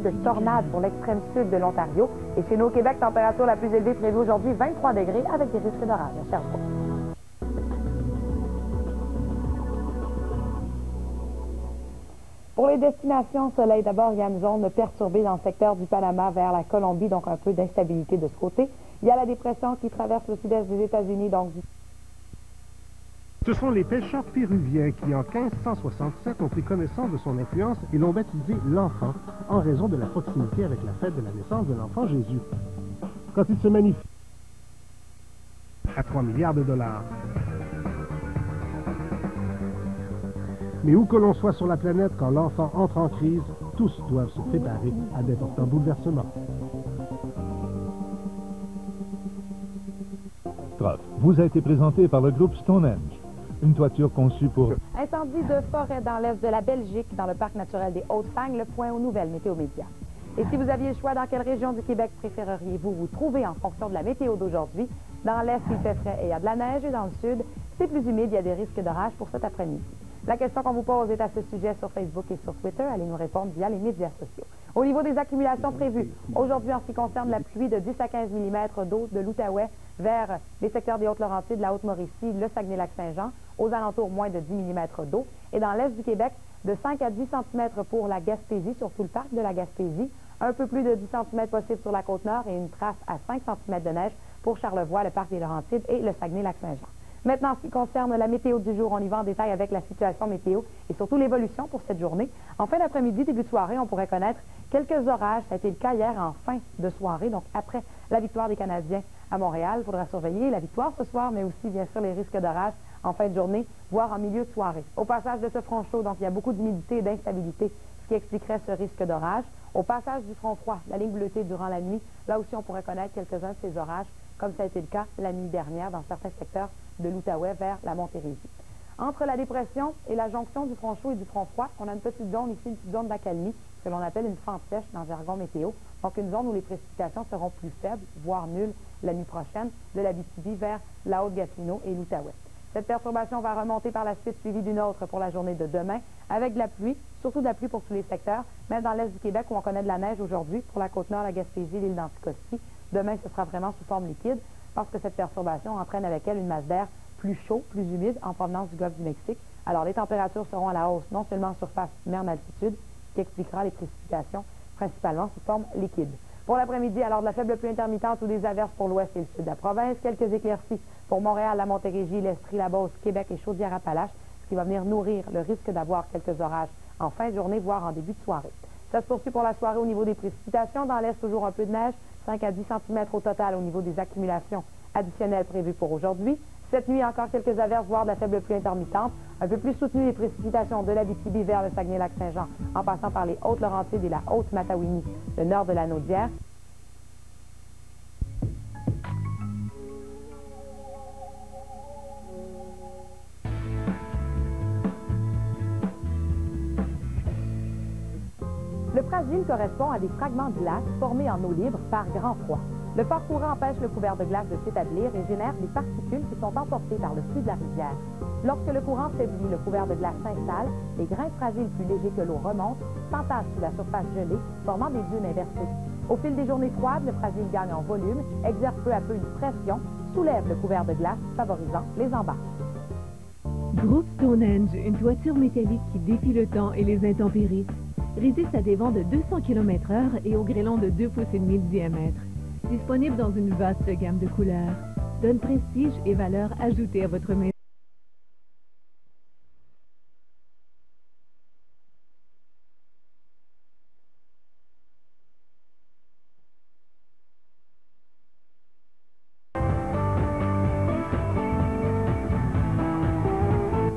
de tornades pour l'extrême sud de l'Ontario. Et chez nous au Québec, température la plus élevée prévue aujourd'hui, 23 degrés avec des risques d'orage à Sherbrooke. Pour les destinations soleil, d'abord, il y a une zone perturbée dans le secteur du Panama vers la Colombie, donc un peu d'instabilité de ce côté. Il y a la dépression qui traverse le sud-est des États-Unis, donc... Ce sont les pêcheurs péruviens qui, en 1567, ont pris connaissance de son influence et l'ont baptisé l'Enfant, en raison de la proximité avec la fête de la naissance de l'enfant Jésus. Quand il se manifeste à 3 milliards de dollars. Mais où que l'on soit sur la planète, quand l'enfant entre en crise, tous doivent se préparer à d'importants bouleversements. Vous a été présenté par le groupe Stonehenge. Une toiture conçue pour... Incendie de forêt dans l'est de la Belgique, dans le parc naturel des Hautes-Fagnes, le point aux nouvelles Météo Média. Et si vous aviez le choix, dans quelle région du Québec préféreriez-vous vous trouver en fonction de la météo d'aujourd'hui? Dans l'est, il fait frais et il y a de la neige, et dans le sud, c'est plus humide, il y a des risques d'orage pour cet après-midi. La question qu'on vous pose est à ce sujet sur Facebook et sur Twitter. Allez nous répondre via les médias sociaux. Au niveau des accumulations prévues, aujourd'hui, en ce qui concerne la pluie de 10 à 15 mm d'eau de l'Outaouais vers les secteurs des Hautes-Laurentides, de la Haute-Mauricie, le Saguenay-Lac-Saint-Jean, aux alentours, moins de 10 mm d'eau. Et dans l'est du Québec, de 5 à 10 cm pour la Gaspésie, sur tout le parc de la Gaspésie, un peu plus de 10 cm possible sur la Côte-Nord et une trace à 5 cm de neige pour Charlevoix, le parc des Laurentides et le Saguenay-Lac-Saint-Jean. Maintenant, en ce qui concerne la météo du jour, on y va en détail avec la situation météo et surtout l'évolution pour cette journée. En fin d'après-midi, début de soirée, on pourrait connaître quelques orages. Ça a été le cas hier en fin de soirée, donc après la victoire des Canadiens à Montréal. Il faudra surveiller la victoire ce soir, mais aussi, bien sûr, les risques d'orage en fin de journée, voire en milieu de soirée. Au passage de ce front chaud, donc il y a beaucoup d'humidité et d'instabilité, ce qui expliquerait ce risque d'orage. Au passage du front froid, la ligne bleutée durant la nuit, là aussi, on pourrait connaître quelques-uns de ces orages, comme ça a été le cas la nuit dernière dans certains secteurs de l'Outaouais vers la Montérégie. Entre la dépression et la jonction du front chaud et du front froid, on a une petite zone ici, une petite zone d'accalmie, que l'on appelle une fente sèche dans le jargon météo. Donc une zone où les précipitations seront plus faibles, voire nulles, la nuit prochaine, de l'Abitibi vers la Haute-Gatineau et l'Outaouais. Cette perturbation va remonter par la suite, suivie d'une autre pour la journée de demain, avec de la pluie, surtout de la pluie pour tous les secteurs, même dans l'est du Québec où on connaît de la neige aujourd'hui, pour la Côte-Nord, la Gaspésie, l'île d'Anticosti. Demain, ce sera vraiment sous forme liquide, parce que cette perturbation entraîne avec elle une masse d'air plus chaud, plus humide, en provenance du golfe du Mexique. Alors, les températures seront à la hausse, non seulement en surface, mais en altitude, ce qui expliquera les précipitations, principalement sous forme liquide. Pour l'après-midi, alors de la faible pluie intermittente ou des averses pour l'ouest et le sud de la province, quelques éclaircies pour Montréal, la Montérégie, l'Estrie, la Beauce, Québec et Chaudière-Appalaches, ce qui va venir nourrir le risque d'avoir quelques orages en fin de journée, voire en début de soirée. Ça se poursuit pour la soirée au niveau des précipitations. Dans l'est, toujours un peu de neige, 5 à 10 cm au total au niveau des accumulations additionnelles prévues pour aujourd'hui. Cette nuit, encore quelques averses, voire de la faible pluie intermittente. Un peu plus soutenu les précipitations de l'Abitibi vers le Saguenay-Lac-Saint-Jean, en passant par les Hautes-Laurentides et la Haute-Matawini, le nord de la Naudière. Le fragile correspond à des fragments de glace formés en eau libre par grand froid. Le fort courant empêche le couvert de glace de s'établir et génère des particules qui sont emportées par le flux de la rivière. Lorsque le courant faiblit, le couvert de glace s'installe, les grains fragiles plus légers que l'eau remontent, s'entassent sous la surface gelée, formant des dunes inversées. Au fil des journées froides, le fragile gagne en volume, exerce peu à peu une pression, soulève le couvert de glace, favorisant les embâches. Groupe Stonehenge, une toiture métallique qui défie le temps et les intempéries. Résiste à des vents de 200 km/h et au grêlon de 2,5 pouces de diamètre. Disponible dans une vaste gamme de couleurs. Donne prestige et valeur ajoutée à votre maison.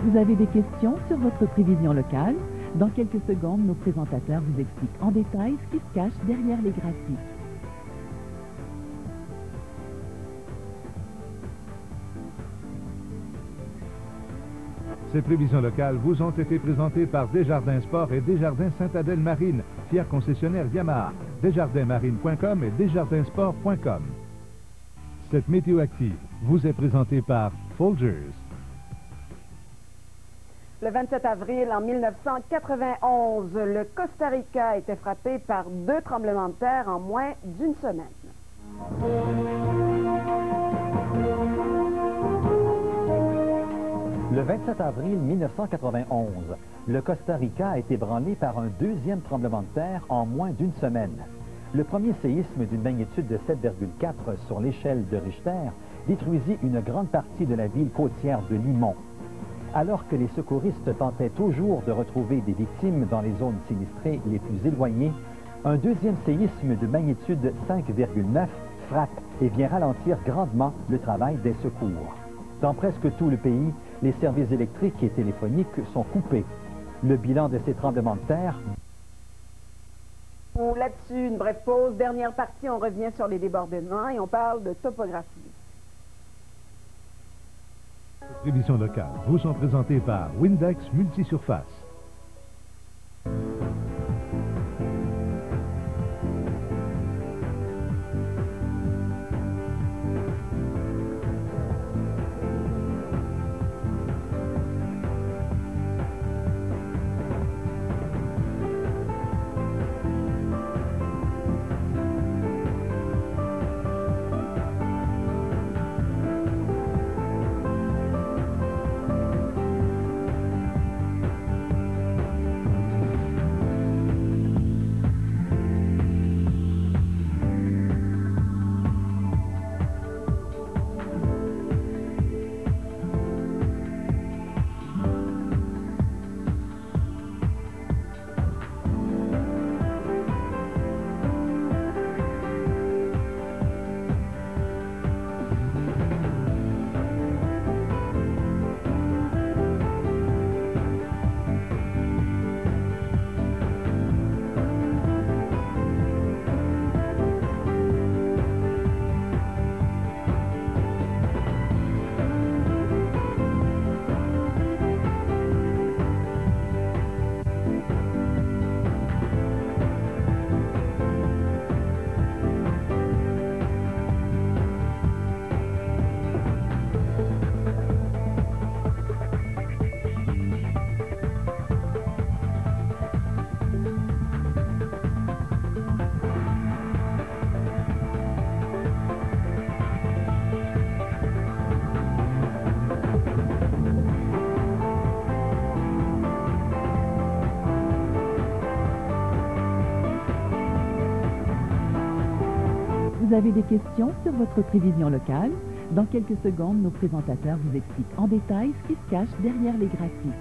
Vous avez des questions sur votre prévision locale? Dans quelques secondes, nos présentateurs vous expliquent en détail ce qui se cache derrière les graphiques. Ces prévisions locales vous ont été présentées par Desjardins Sport et Desjardins Sainte-Adèle Marine, fiers concessionnaires Yamaha, desjardinsmarine.com et desjardinsport.com. Cette météo active vous est présentée par Folgers. Le 27 avril en 1991, le Costa Rica était frappé par 2 tremblements de terre en moins d'une semaine. Le 27 avril 1991, le Costa Rica a été ébranlé par un 2e tremblement de terre en moins d'une semaine. Le premier séisme d'une magnitude de 7,4 sur l'échelle de Richter détruisit une grande partie de la ville côtière de Limon. Alors que les secouristes tentaient toujours de retrouver des victimes dans les zones sinistrées les plus éloignées, un 2e séisme de magnitude 5,9 frappe et vient ralentir grandement le travail des secours. Dans presque tout le pays, les services électriques et téléphoniques sont coupés. Le bilan de ces tremblements de terre... Là-dessus, une brève pause. Dernière partie, on revient sur les débordements et on parle de topographie. Les prévisions locales vous sont présentées par Windex Multisurface. Vous avez des questions sur votre prévision locale? Dans quelques secondes, nos présentateurs vous expliquent en détail ce qui se cache derrière les graphiques.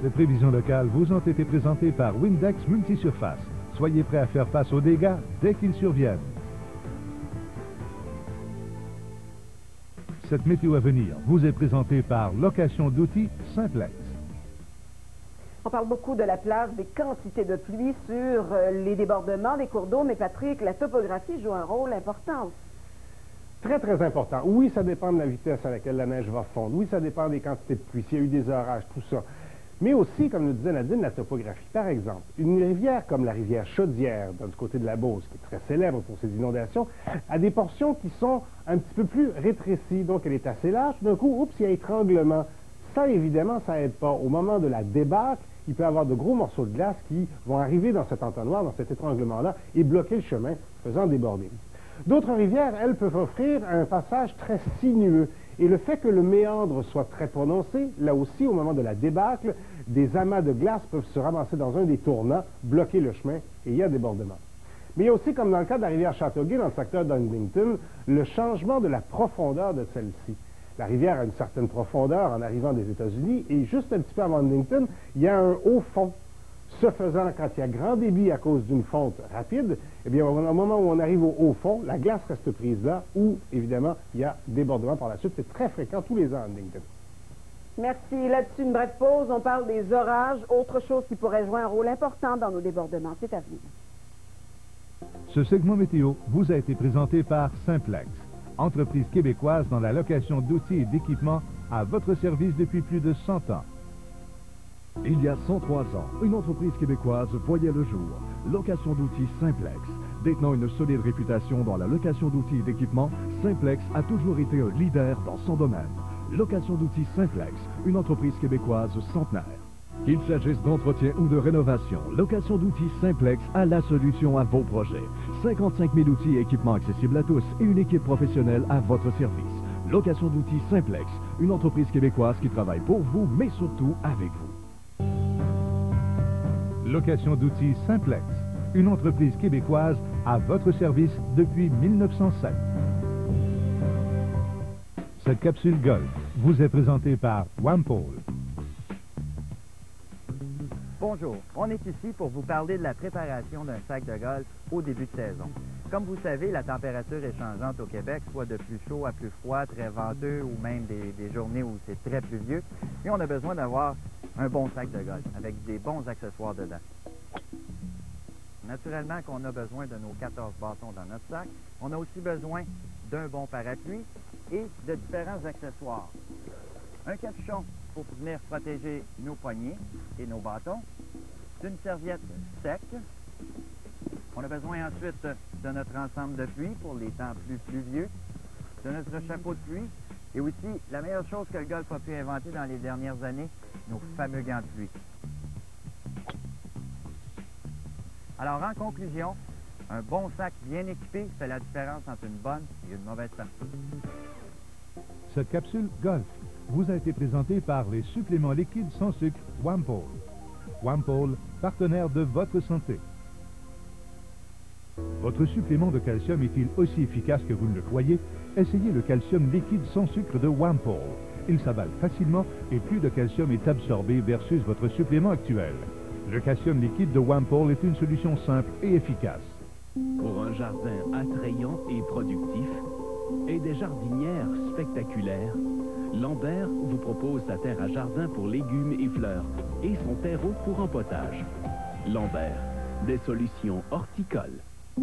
Les prévisions locales vous ont été présentées par Windex Multisurface. Soyez prêts à faire face aux dégâts dès qu'ils surviennent. Cette météo à venir vous est présentée par Location d'outils Simplex. On parle beaucoup de la place, des quantités de pluie sur les débordements des cours d'eau, mais Patrick, la topographie joue un rôle important aussi. Très, très important. Oui, ça dépend de la vitesse à laquelle la neige va fondre. Oui, ça dépend des quantités de pluie, s'il y a eu des orages, tout ça. Mais aussi, comme le disait Nadine, la topographie. Par exemple, une rivière comme la rivière Chaudière, du côté de la Beauce, qui est très célèbre pour ses inondations, a des portions qui sont un petit peu plus rétrécies. Donc, elle est assez large. D'un coup, oups, il y a étranglement. Ça, évidemment, ça n'aide pas. Au moment de la débâcle, il peut y avoir de gros morceaux de glace qui vont arriver dans cet entonnoir, dans cet étranglement-là, et bloquer le chemin, faisant déborder. D'autres rivières, elles, peuvent offrir un passage très sinueux. Et le fait que le méandre soit très prononcé, là aussi, au moment de la débâcle, des amas de glace peuvent se ramasser dans un des tournants, bloquer le chemin, et il y a débordement. Mais il y a aussi, comme dans le cas de la rivière Châteauguay, dans le secteur d'Huntington, le changement de la profondeur de celle-ci. La rivière a une certaine profondeur en arrivant des États-Unis, et juste un petit peu avant Huntington, il y a un haut fond. Ce faisant, quand il y a grand débit à cause d'une fonte rapide, eh bien, au moment où on arrive au haut fond, la glace reste prise là, où, évidemment, il y a débordement par la suite. C'est très fréquent tous les ans à Huntington. Merci. Là-dessus, une brève pause. On parle des orages. Autre chose qui pourrait jouer un rôle important dans nos débordements. C'est à venir. Ce segment météo vous a été présenté par Simplex, entreprise québécoise dans la location d'outils et d'équipements à votre service depuis plus de 100 ans. Il y a 103 ans, une entreprise québécoise voyait le jour. Location d'outils Simplex. Détenant une solide réputation dans la location d'outils et d'équipements, Simplex a toujours été un leader dans son domaine. Location d'outils Simplex, une entreprise québécoise centenaire. Qu'il s'agisse d'entretien ou de rénovation, Location d'outils Simplex a la solution à vos projets. 55 000 outils et équipements accessibles à tous et une équipe professionnelle à votre service. Location d'outils Simplex, une entreprise québécoise qui travaille pour vous, mais surtout avec vous. Location d'outils Simplex, une entreprise québécoise à votre service depuis 1907. Cette capsule Golf vous est présentée par Wampole. Bonjour, on est ici pour vous parler de la préparation d'un sac de golf au début de saison. Comme vous savez, la température est changeante au Québec, soit de plus chaud à plus froid, très venteux ou même des journées où c'est très pluvieux. Et on a besoin d'avoir un bon sac de golf avec des bons accessoires dedans. Naturellement qu'on a besoin de nos 14 bâtons dans notre sac. On a aussi besoin d'un bon parapluie et de différents accessoires. Un capuchon pour venir protéger nos poignets et nos bâtons. D'une serviette sec. On a besoin ensuite de notre ensemble de pluie pour les temps plus pluvieux. De notre chapeau de pluie. Et aussi, la meilleure chose que le golf a pu inventer dans les dernières années, nos fameux gants de pluie. Alors, en conclusion, un bon sac bien équipé fait la différence entre une bonne et une mauvaise partie. Cette capsule Golf vous a été présentée par les suppléments liquides sans sucre Wampole. Wampole, partenaire de votre santé. Votre supplément de calcium est-il aussi efficace que vous ne le croyez? Essayez le calcium liquide sans sucre de Wampole. Il s'avale facilement et plus de calcium est absorbé versus votre supplément actuel. Le calcium liquide de Wampole est une solution simple et efficace. Pour un jardin attrayant et productif et des jardinières spectaculaires, Lambert vous propose sa terre à jardin pour légumes et fleurs et son terreau pour empotage. Lambert, des solutions horticoles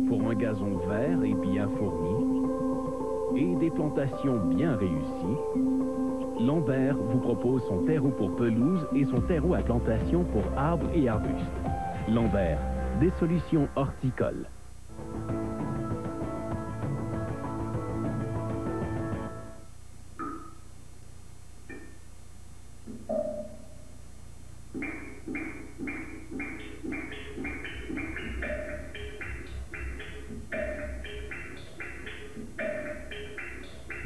pour un gazon vert et bien fourni et des plantations bien réussies. Lambert vous propose son terreau pour pelouse et son terreau à plantation pour arbres et arbustes. Lambert, des solutions horticoles.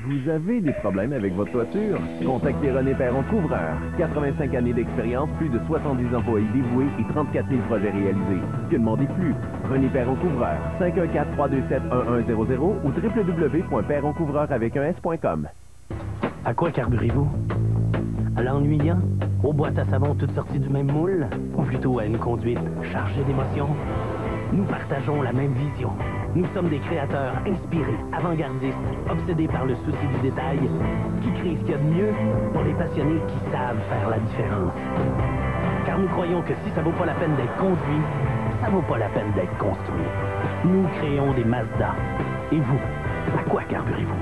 Vous avez des problèmes avec votre toiture? Contactez René Perron Couvreur. 85 années d'expérience, plus de 70 employés dévoués et 34 000 projets réalisés. Que demandez plus? René Perron Couvreur. 514-327-1100 ou www.perroncouvreur.com. À quoi carburez-vous? À l'ennuyant? Aux boîtes à savon toutes sorties du même moule? Ou plutôt à une conduite chargée d'émotions? Nous partageons la même vision. Nous sommes des créateurs inspirés, avant-gardistes, obsédés par le souci du détail, qui créent ce qu'il y a de mieux pour les passionnés qui savent faire la différence. Car nous croyons que si ça vaut pas la peine d'être conduit, ça vaut pas la peine d'être construit. Nous créons des Mazda. Et vous, à quoi carburez-vous?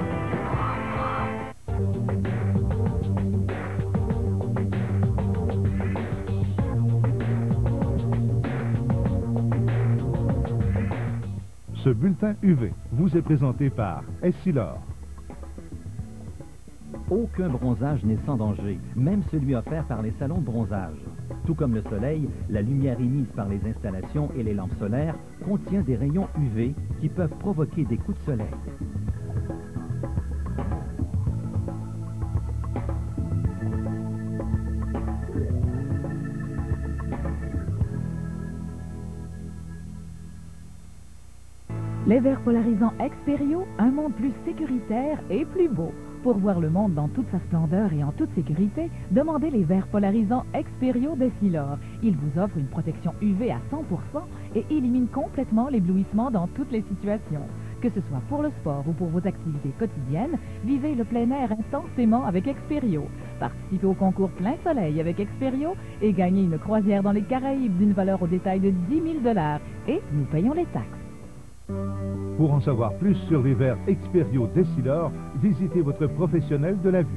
Ce bulletin UV vous est présenté par Essilor. Aucun bronzage n'est sans danger, même celui offert par les salons de bronzage. Tout comme le soleil, la lumière émise par les installations et les lampes solaires contient des rayons UV qui peuvent provoquer des coups de soleil. Les verres polarisants Experio, un monde plus sécuritaire et plus beau. Pour voir le monde dans toute sa splendeur et en toute sécurité, demandez les verres polarisants Experio d'Essilor. Ils vous offrent une protection UV à 100% et éliminent complètement l'éblouissement dans toutes les situations. Que ce soit pour le sport ou pour vos activités quotidiennes, vivez le plein air intensément avec Experio. Participez au concours Plein Soleil avec Experio et gagnez une croisière dans les Caraïbes d'une valeur au détail de 10 000 $ et nous payons les taxes. Pour en savoir plus sur les verres Experio d'Essilor, visitez votre professionnel de la vue.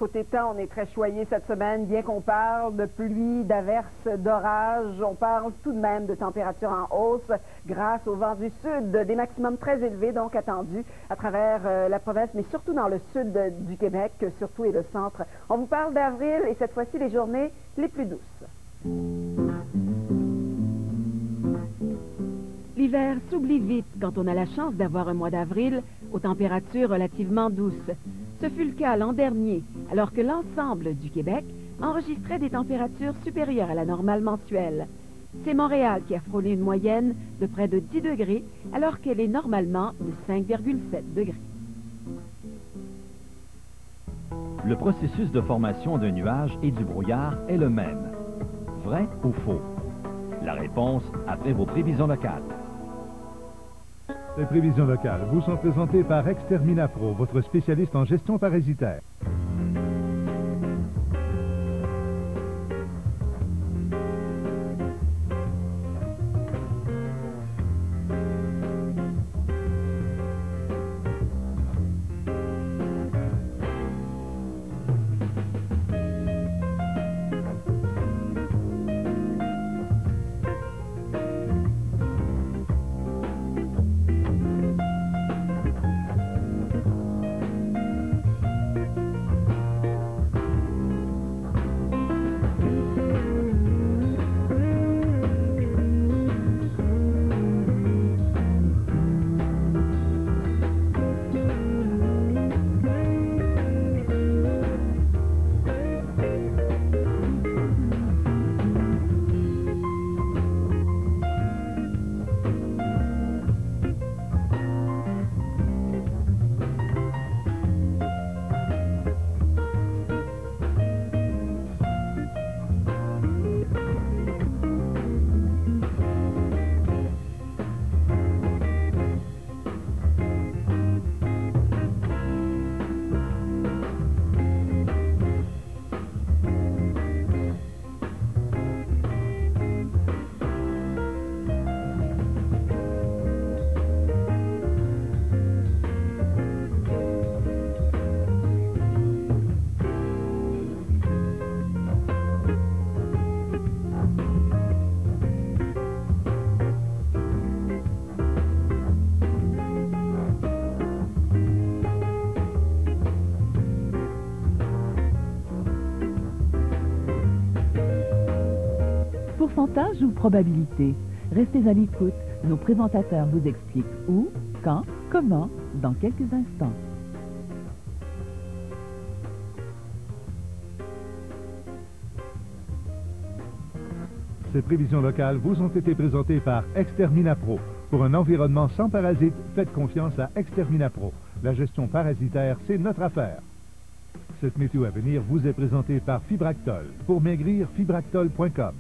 Côté temps, on est très choyé cette semaine, bien qu'on parle de pluie, d'averses, d'orages. On parle tout de même de températures en hausse grâce au vent du sud, des maximums très élevés donc attendus à travers la province, mais surtout dans le sud du Québec, surtout et le centre. On vous parle d'avril et cette fois-ci les journées les plus douces. L'hiver s'oublie vite quand on a la chance d'avoir un mois d'avril aux températures relativement douces. Ce fut le cas l'an dernier, alors que l'ensemble du Québec enregistrait des températures supérieures à la normale mensuelle. C'est Montréal qui a frôlé une moyenne de près de 10 degrés, alors qu'elle est normalement de 5,7 degrés. Le processus de formation d'un nuage et du brouillard est le même. Vrai ou faux? La réponse après vos prévisions locales. Les prévisions locales vous sont présentées par Exterminapro, votre spécialiste en gestion parasitaire. Pourcentage ou probabilité? Restez à l'écoute. Nos présentateurs vous expliquent où, quand, comment, dans quelques instants. Ces prévisions locales vous ont été présentées par Exterminapro. Pour un environnement sans parasites, faites confiance à Exterminapro. La gestion parasitaire, c'est notre affaire. Cette météo à venir vous est présentée par Fibractol. Pour maigrir, fibractol.com.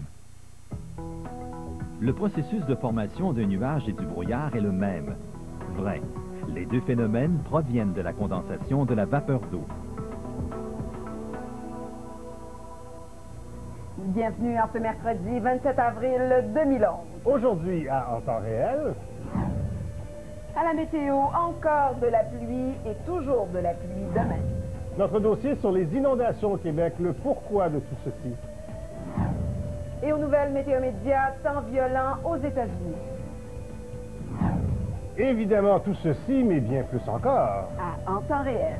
Le processus de formation d'un nuage et du brouillard est le même. Vrai. Les deux phénomènes proviennent de la condensation de la vapeur d'eau. Bienvenue en ce mercredi 27 avril 2011. Aujourd'hui, en temps réel, à la météo, encore de la pluie et toujours de la pluie demain. Notre dossier sur les inondations au Québec, le pourquoi de tout ceci. Et aux nouvelles Météo Média, temps violent aux États-Unis. Évidemment, tout ceci, mais bien plus encore. En temps réel.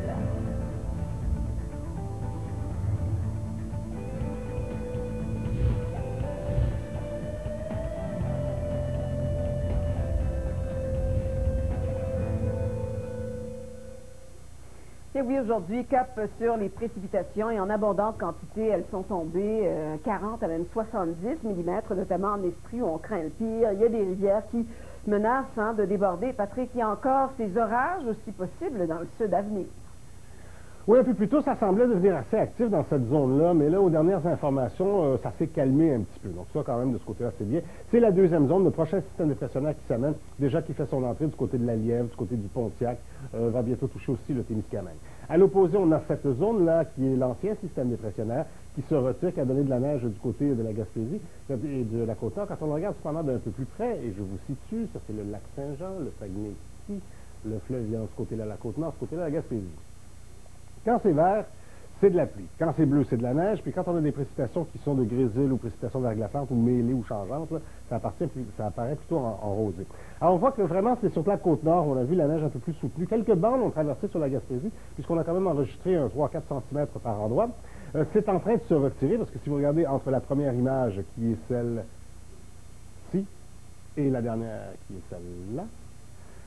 Et oui, aujourd'hui, cap sur les précipitations et en abondante quantité. Elles sont tombées 40 à même 70 mm, notamment en Estrie où on craint le pire. Il y a des rivières qui menacent de déborder. Patrick, il y a encore ces orages aussi possibles dans le sud à venir. Oui, un peu plus tôt, ça semblait devenir assez actif dans cette zone-là, mais là, aux dernières informations, ça s'est calmé un petit peu. Donc ça, quand même, de ce côté-là, c'est bien. C'est la deuxième zone, le prochain système dépressionnaire qui s'amène, déjà qui fait son entrée du côté de la Lièvre, du côté du Pontiac, va bientôt toucher aussi le Témiscamingue. À l'opposé, on a cette zone-là qui est l'ancien système dépressionnaire, qui se retire, qui a donné de la neige du côté de la Gaspésie et de la Côte-Nord. Quand on regarde cependant d'un peu plus près, et je vous situe, ça c'est le lac Saint-Jean, le Saguenay ici, le fleuve vient de ce côté-là, la Côte-Nord, ce côté-là, la Gaspésie. Quand c'est vert, c'est de la pluie. Quand c'est bleu, c'est de la neige. Puis quand on a des précipitations qui sont de grésil ou précipitations verglaçantes ou mêlées ou changeantes, là, ça apparaît plutôt en rosé. Alors on voit que vraiment, c'est surtout la Côte-Nord, on a vu la neige un peu plus soutenue. Quelques bandes ont traversé sur la Gaspésie, puisqu'on a quand même enregistré un 3-4 cm par endroit. C'est en train de se retirer, parce que si vous regardez entre la première image, qui est celle-ci, et la dernière, qui est celle-là,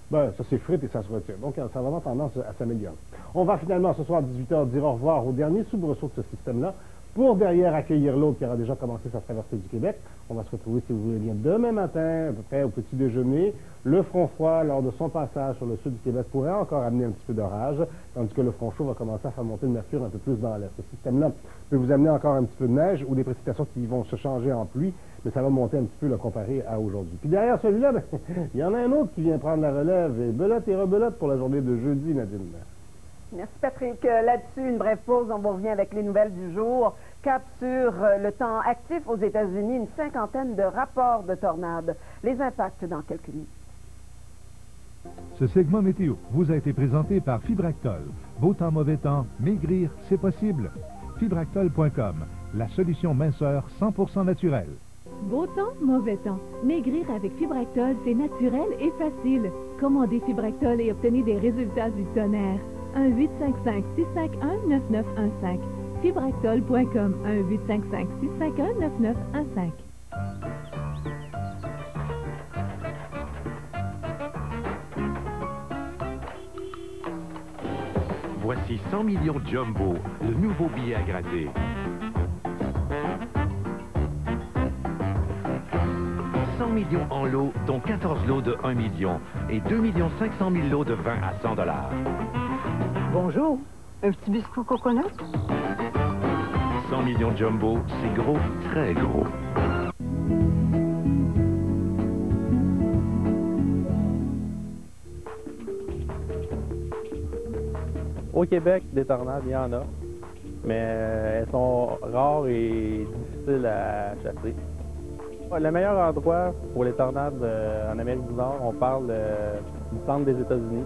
ben, ça s'effrite et ça se retire. Donc, ça a vraiment tendance à s'améliorer. On va finalement, ce soir, à 18h, dire au revoir au dernier soubresaut de ce système-là, pour derrière accueillir l'autre qui aura déjà commencé sa traversée du Québec. On va se retrouver, si vous voulez bien, demain matin, à peu près au petit déjeuner. Le front froid, lors de son passage sur le sud du Québec, pourrait encore amener un petit peu d'orage, tandis que le front chaud va commencer à faire monter le mercure un peu plus dans l'est. Ce système-là peut vous amener encore un petit peu de neige ou des précipitations qui vont se changer en pluie, mais ça va monter un petit peu, comparé à aujourd'hui. Puis derrière celui-là, ben, il y en a un autre qui vient prendre la relève, et belote et rebelote pour la journée de jeudi, Nadine. Merci Patrick. Là-dessus, une brève pause. On revient avec les nouvelles du jour. Cap sur le temps actif aux États-Unis, une cinquantaine de rapports de tornades. Les impacts dans quelques minutes. Ce segment météo vous a été présenté par Fibractol. Beau temps, mauvais temps, maigrir, c'est possible. Fibractol.com, la solution minceur 100% naturelle. Beau temps, mauvais temps. Maigrir avec Fibractol, c'est naturel et facile. Commandez Fibractol et obtenez des résultats du tonnerre. 1-855-651-9915. Fibractol.com. 1-855-651-9915. Voici 100 millions Jumbo, le nouveau billet à gratter. 100 millions en lots, dont 14 lots de 1 million et 2 500 000 lots de 20 à 100 $. Bonjour, un petit biscuit coconut? 100 millions Jumbo, c'est gros, très gros. Au Québec, des tornades, il y en a, mais elles sont rares et difficiles à chasser. Le meilleur endroit pour les tornades en Amérique du Nord, on parle du centre des États-Unis.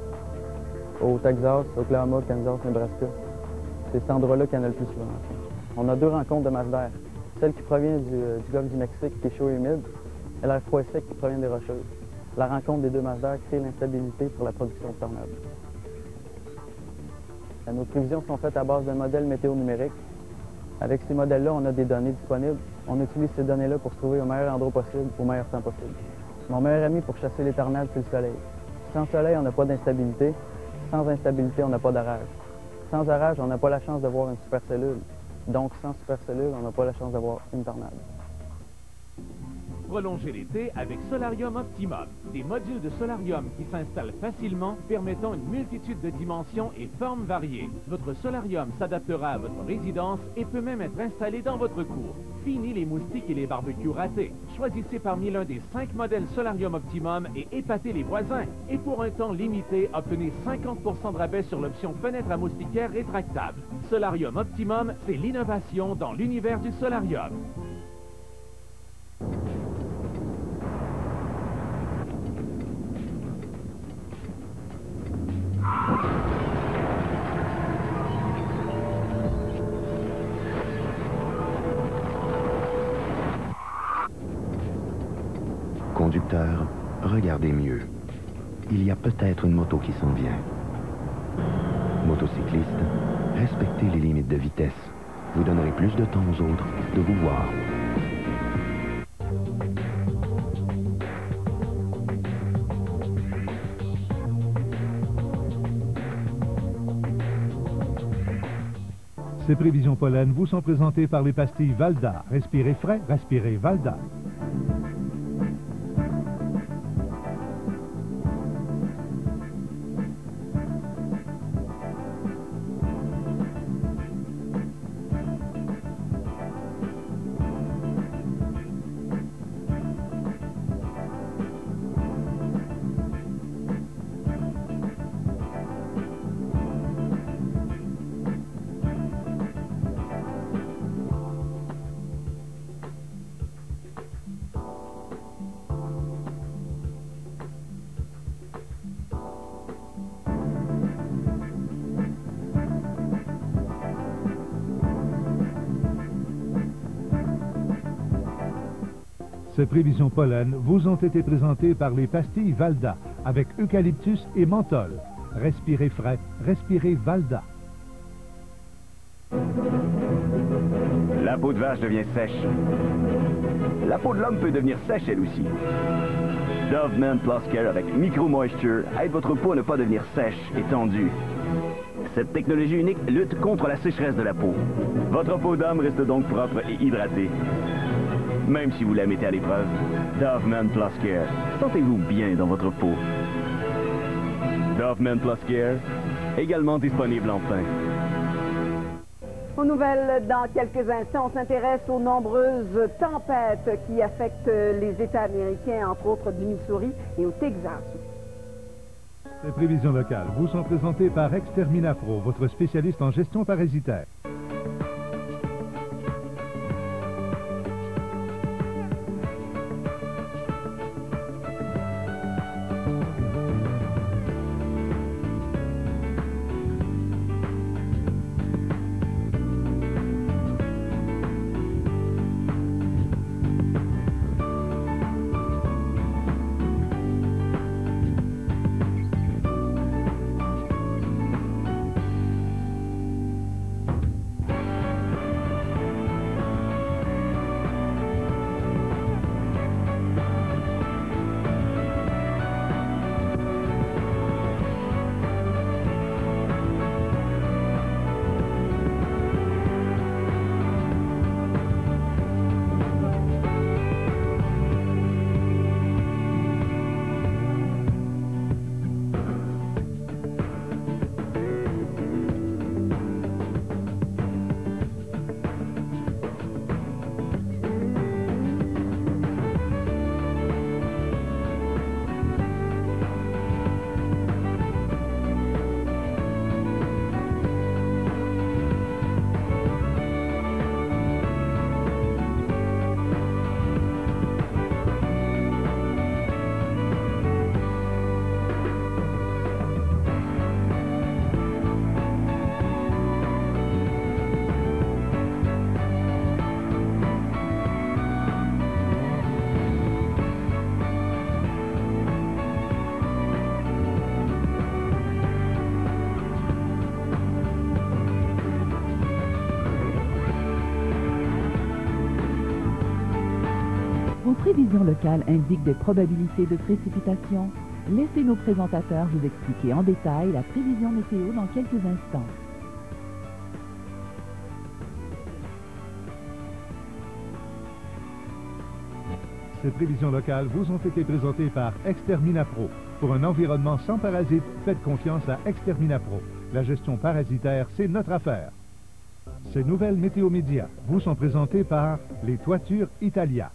Au Texas, Oklahoma, Kansas, Nebraska. C'est cet endroit-là qu'il y en a le plus souvent. On a deux rencontres de masse d'air. Celle qui provient du golfe du Mexique, qui est chaud et humide, et l'air froid et sec qui provient des Rocheuses. La rencontre des deux masses d'air crée l'instabilité pour la production de tornades. Nos prévisions sont faites à base d'un modèle météo numérique. Avec ces modèles-là, on a des données disponibles. On utilise ces données-là pour se trouver au meilleur endroit possible, au meilleur temps possible. Mon meilleur ami pour chasser les tornades, c'est le soleil. Sans soleil, on n'a pas d'instabilité. Sans instabilité, on n'a pas d'orage. Sans orage, on n'a pas la chance de voir une supercellule. Donc, sans supercellule, on n'a pas la chance d'avoir une tornade. Prolongez l'été avec Solarium Optimum. Des modules de solarium qui s'installent facilement, permettant une multitude de dimensions et formes variées. Votre solarium s'adaptera à votre résidence et peut même être installé dans votre cour. Fini les moustiques et les barbecues ratés. Choisissez parmi l'un des 5 modèles Solarium Optimum et épatez les voisins. Et pour un temps limité, obtenez 50% de rabais sur l'option fenêtre à moustiquaire rétractable. Solarium Optimum, c'est l'innovation dans l'univers du solarium. Conducteur, regardez mieux. Il y a peut-être une moto qui s'en vient. Motocycliste, respectez les limites de vitesse. Vous donnerez plus de temps aux autres de vous voir. Ces prévisions pollen vous sont présentées par les pastilles Valda. Respirez frais, respirez Valda. Ces prévisions pollen vous ont été présentées par les pastilles Valda avec eucalyptus et menthol. Respirez frais, respirez Valda. La peau de vache devient sèche. La peau de l'homme peut devenir sèche elle aussi. Dove Men Plus Care avec Micro Moisture aide votre peau à ne pas devenir sèche et tendue. Cette technologie unique lutte contre la sécheresse de la peau. Votre peau d'homme reste donc propre et hydratée. Même si vous la mettez à l'épreuve, Dove Men Plus Care, sentez-vous bien dans votre peau. Dove Men Plus Care, également disponible en pain. Aux nouvelles, dans quelques instants, on s'intéresse aux nombreuses tempêtes qui affectent les États américains, entre autres du Missouri et au Texas. Ces prévisions locales vous sont présentées par Exterminapro, votre spécialiste en gestion parasitaire. Vos prévisions locales indiquent des probabilités de précipitation. Laissez nos présentateurs vous expliquer en détail la prévision météo dans quelques instants. Ces prévisions locales vous ont été présentées par Exterminapro. Pour un environnement sans parasites, faites confiance à Exterminapro. La gestion parasitaire, c'est notre affaire. Ces nouvelles météo médias vous sont présentées par les Toitures Italia.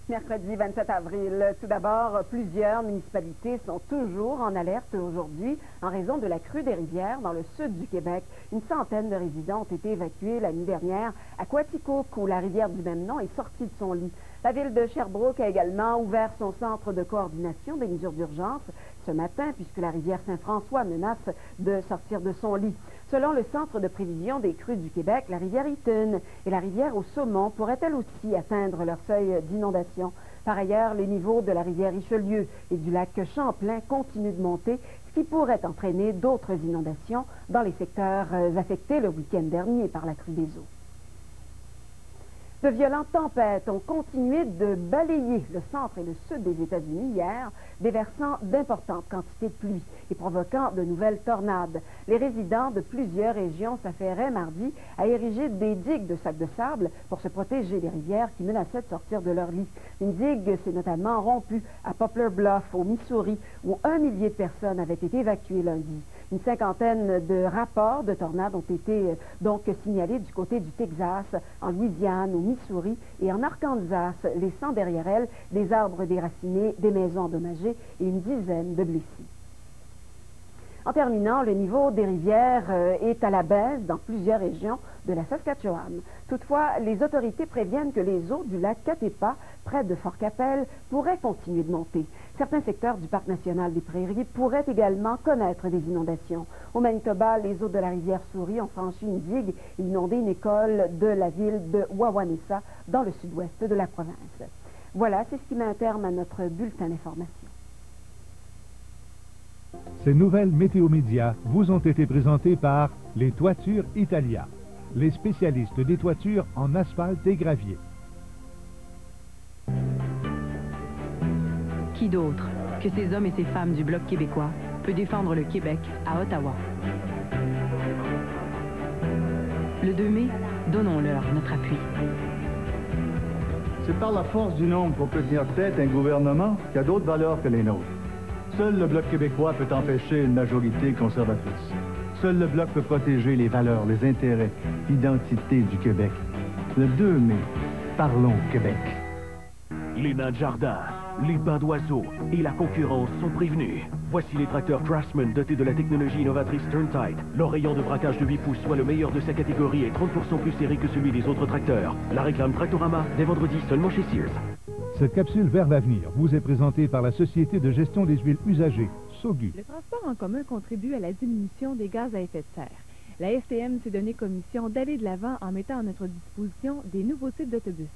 Mercredi 27 avril. Tout d'abord, plusieurs municipalités sont toujours en alerte aujourd'hui en raison de la crue des rivières dans le sud du Québec. Une centaine de résidents ont été évacués la nuit dernière à Quaticook, où la rivière du même nom est sortie de son lit. La ville de Sherbrooke a également ouvert son centre de coordination des mesures d'urgence ce matin, puisque la rivière Saint-François menace de sortir de son lit. Selon le Centre de prévision des crues du Québec, la rivière Eaton et la rivière au Saumon pourraient elles aussi atteindre leur seuil d'inondation. Par ailleurs, les niveaux de la rivière Richelieu et du lac Champlain continuent de monter, ce qui pourrait entraîner d'autres inondations dans les secteurs affectés le week-end dernier par la crue des eaux. De violentes tempêtes ont continué de balayer le centre et le sud des États-Unis hier, déversant d'importantes quantités de pluie et provoquant de nouvelles tornades. Les résidents de plusieurs régions s'affairaient mardi à ériger des digues de sacs de sable pour se protéger des rivières qui menaçaient de sortir de leur lit. Une digue s'est notamment rompue à Poplar Bluff, au Missouri, où 1 millier de personnes avaient été évacuées lundi. Une cinquantaine de rapports de tornades ont été donc signalés du côté du Texas, en Louisiane, au Missouri et en Arkansas, laissant derrière elles des arbres déracinés, des maisons endommagées et une dizaine de blessés. En terminant, le niveau des rivières est à la baisse dans plusieurs régions de la Saskatchewan. Toutefois, les autorités préviennent que les eaux du lac Katepa, près de Fort-Capelle, pourraient continuer de monter. Certains secteurs du Parc national des Prairies pourraient également connaître des inondations. Au Manitoba, les eaux de la rivière Souris ont franchi une digue et inondé une école de la ville de Wawanesa, dans le sud-ouest de la province. Voilà, c'est ce qui met un terme à notre bulletin d'information. Ces nouvelles Météo Médias vous ont été présentées par les Toitures Italia, les spécialistes des toitures en asphalte et gravier. Qui d'autre que ces hommes et ces femmes du Bloc québécois peut défendre le Québec à Ottawa? Le 2 mai, donnons-leur notre appui. C'est par la force du nombre qu'on peut tenir tête à un gouvernement qui a d'autres valeurs que les nôtres. Seul le Bloc québécois peut empêcher une majorité conservatrice. Seul le Bloc peut protéger les valeurs, les intérêts, l'identité du Québec. Le 2 mai, parlons Québec. Les nains de jardin, les bains d'oiseaux et la concurrence sont prévenus. Voici les tracteurs Craftsman dotés de la technologie innovatrice Turntide. Leur rayon de braquage de 8 pouces soit le meilleur de sa catégorie et 30% plus serré que celui des autres tracteurs. La réclame Tractorama dès vendredi seulement chez Sears. Cette capsule vers l'avenir vous est présentée par la Société de gestion des huiles usagées, SOGU. Le transport en commun contribue à la diminution des gaz à effet de serre. La STM s'est donné comme mission d'aller de l'avant en mettant à notre disposition des nouveaux types d'autobus.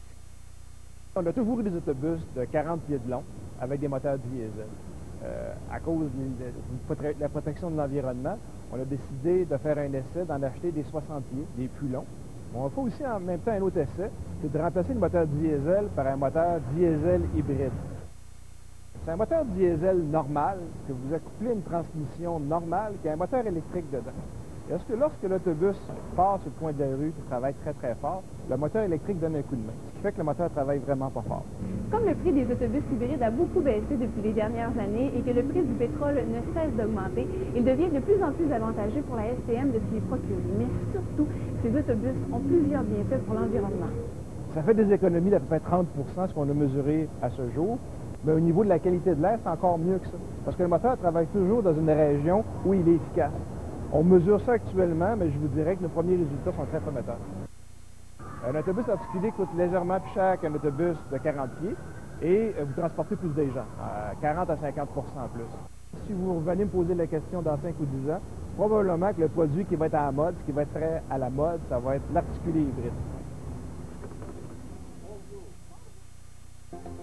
On a toujours eu des autobus de 40 pieds de long avec des moteurs diesel. À cause de la protection de l'environnement, on a décidé de faire un essai, d'en acheter des 60 pieds, des plus longs. On a fait aussi en même temps un autre essai, c'est de remplacer le moteur diesel par un moteur diesel hybride. C'est un moteur diesel normal, que vous accouplez une transmission normale, qui a un moteur électrique dedans. Est-ce que lorsque l'autobus passe sur le coin de la rue, qui travaille très très fort, le moteur électrique donne un coup de main, ce qui fait que le moteur travaille vraiment pas fort. Comme le prix des autobus hybrides a beaucoup baissé depuis les dernières années et que le prix du pétrole ne cesse d'augmenter, il devient de plus en plus avantageux pour la STM de s'y procurer. Mais surtout, ces autobus ont plusieurs bienfaits pour l'environnement. Ça fait des économies d'à peu près 30 ce qu'on a mesuré à ce jour. Mais au niveau de la qualité de l'air, c'est encore mieux que ça. Parce que le moteur travaille toujours dans une région où il est efficace. On mesure ça actuellement, mais je vous dirais que nos premiers résultats sont très prometteurs. Un autobus articulé coûte légèrement plus cher qu'un autobus de 40 pieds et vous transportez plus de gens, 40 à 50 en plus. Si vous revenez me poser la question dans 5 ou 10 ans, probablement que le produit qui va être à la mode, ce qui va être très à la mode, ça va être l'articulé hybride.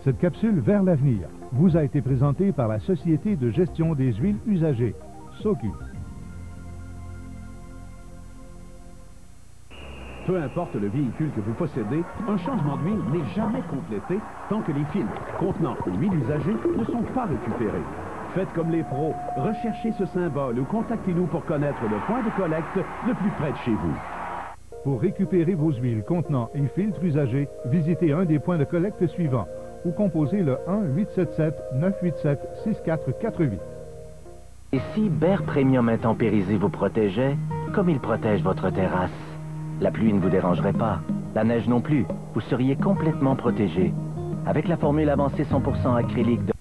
Cette capsule vers l'avenir vous a été présentée par la Société de gestion des huiles usagées, SOGU. Peu importe le véhicule que vous possédez, un changement d'huile n'est jamais complété tant que les filtres contenant l'huile usagée ne sont pas récupérés. Faites comme les pros, recherchez ce symbole ou contactez-nous pour connaître le point de collecte le plus près de chez vous. Pour récupérer vos huiles contenant et filtres usagés, visitez un des points de collecte suivants ou composez le 1-877-987-6448. Et si Behr Premium Intempérisé vous protégeait, comme il protège votre terrasse? La pluie ne vous dérangerait pas, la neige non plus. Vous seriez complètement protégé. Avec la formule avancée 100% acrylique de